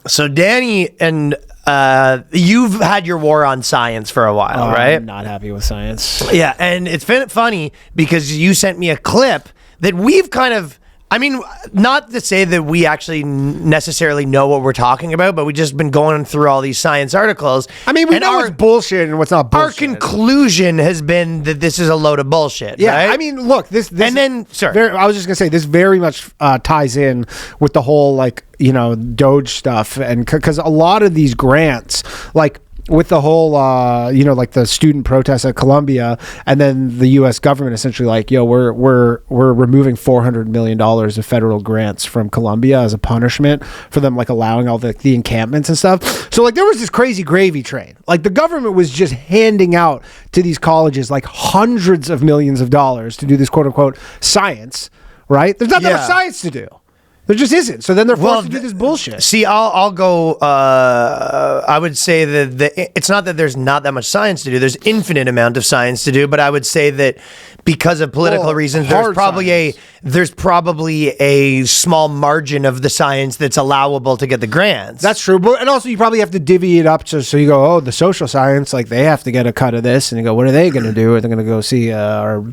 So Danny and you've had your war on science for a while, right? I'm not happy with science. Yeah, and it's been funny because you sent me a clip that we've kind of, I mean, not to say that we actually necessarily know what we're talking about, but we've just been going through all these science articles. I mean, we know what's bullshit and what's not bullshit. Our conclusion has been that this is a load of bullshit, right? I mean, look, this and then, I was just going to say, this very much ties in with the whole, like, you know, Doge stuff. And because a lot of these grants, like, with the whole, you know, like the student protests at Columbia, and then the U.S. government essentially like, yo, we're removing $400 million of federal grants from Columbia as a punishment for them like allowing all the encampments and stuff. So like there was this crazy gravy train. Like the government was just handing out to these colleges like hundreds of millions of dollars to do this quote unquote science, right? There's not that much science to do. There just isn't. So then they're forced to do this bullshit. See, I'll go. I would say that it's not that there's not that much science to do. There's infinite amount of science to do. But I would say that because of political reasons, there's probably a small margin of the science that's allowable to get the grants. That's true. But and also you probably have to divvy it up so you go, oh, the social science, like they have to get a cut of this, and you go, what are they going to do? Are they going to go see our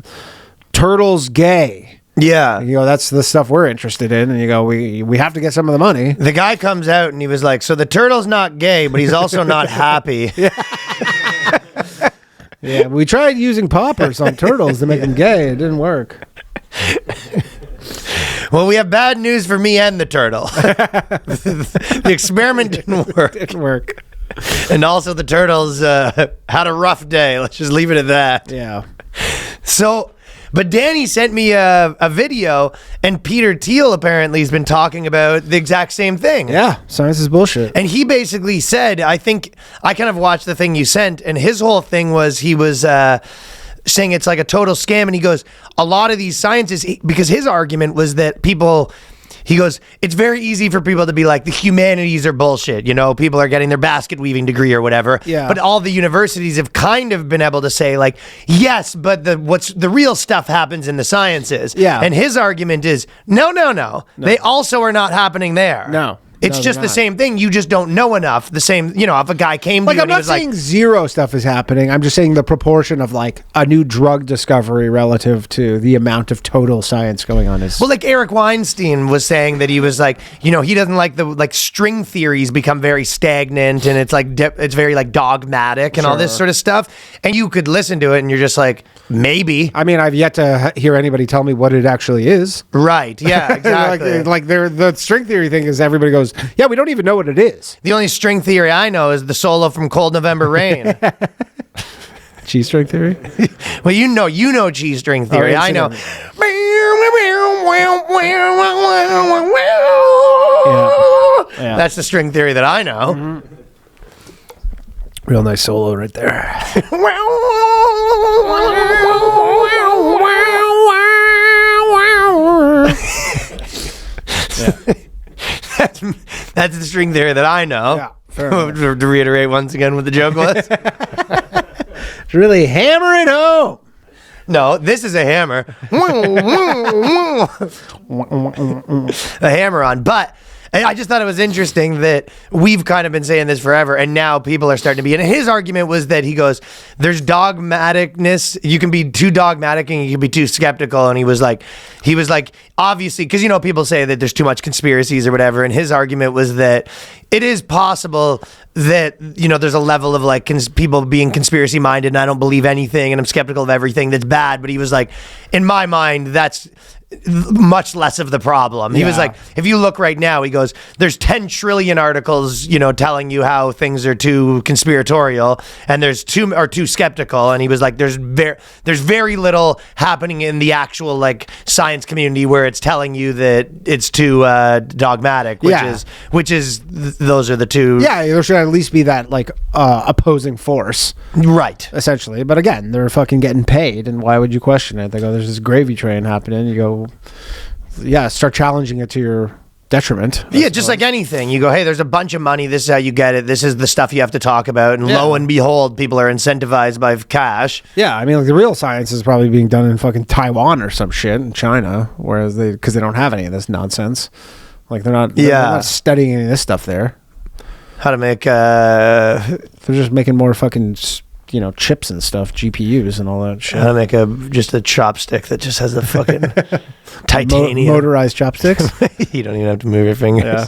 turtles gay? Yeah. And you go, that's the stuff we're interested in. And you go, we have to get some of the money. The guy comes out and he was like, so the turtle's not gay, but he's also not happy. Yeah, we tried using poppers on turtles to make them gay. It didn't work. Well, we have bad news for me and the turtle. The experiment didn't work. It didn't work. And also the turtles had a rough day. Let's just leave it at that. Yeah. So... But Danny sent me a video, and Peter Thiel apparently has been talking about the exact same thing. Yeah, science is bullshit. And he basically said, I think, I kind of watched the thing you sent, and his whole thing was he was saying it's like a total scam, and he goes, a lot of these scientists, because his argument was that people... He goes, it's very easy for people to be like, the humanities are bullshit. You know, people are getting their basket weaving degree or whatever. Yeah. But all the universities have kind of been able to say like, yes, but the real stuff happens in the sciences. Yeah. And his argument is, no. They also are not happening there. No. It's just the same thing. You just don't know enough. The same, you know, if a guy came to you and he was like... I'm not saying zero stuff is happening. I'm just saying the proportion of like a new drug discovery relative to the amount of total science going on is... Well, like Eric Weinstein was saying that he was like, you know, he doesn't like the like string theories become very stagnant and it's like it's very like dogmatic and all this sort of stuff. And you could listen to it and you're just like, maybe. I mean, I've yet to hear anybody tell me what it actually is. Right. Yeah, exactly. like the string theory thing is everybody goes, yeah, we don't even know what it is. The only string theory I know is the solo from Cold November Rain. Cheese string theory? Well, you know cheese string theory. I know. Yeah. That's the string theory that I know. Mm-hmm. Real nice solo right there. Yeah. That's the string theory that I know. Yeah, fair enough. To reiterate once again what the joke was. It's really hammering home. No, this is a hammer. A hammer on. But I just thought it was interesting that we've kind of been saying this forever, and now people are starting to be. And his argument was that he goes, there's dogmaticness. You can be too dogmatic and you can be too skeptical. And he was like, obviously, because, you know, people say that there's too much conspiracies or whatever. And his argument was that it is possible that, you know, there's a level of like people being conspiracy minded and I don't believe anything and I'm skeptical of everything that's bad. But he was like, in my mind, that's much less of the problem. He was like, if you look right now, he goes, there's 10 trillion articles, you know, telling you how things are too conspiratorial and there's too skeptical. And he was like, there's very little happening in the actual like science community where it's telling you that it's too dogmatic, which is those are the two. Yeah, there should at least be that like opposing force. Right. Essentially. But again, they're fucking getting paid and why would you question it? They go, there's this gravy train happening. You go, yeah, start challenging it to your detriment. Yeah, just like anything. You go, hey, there's a bunch of money. This is how you get it. This is the stuff you have to talk about. And lo and behold, people are incentivized by cash. Yeah, I mean, like the real science is probably being done in fucking Taiwan or some shit in China, whereas because they don't have any of this nonsense. Like they're not studying any of this stuff there. How to make They're just making more fucking, chips and stuff, GPUs and all that shit. how to make just a chopstick that just has the fucking titanium Motorized chopsticks. You don't even have to move your fingers. Yeah.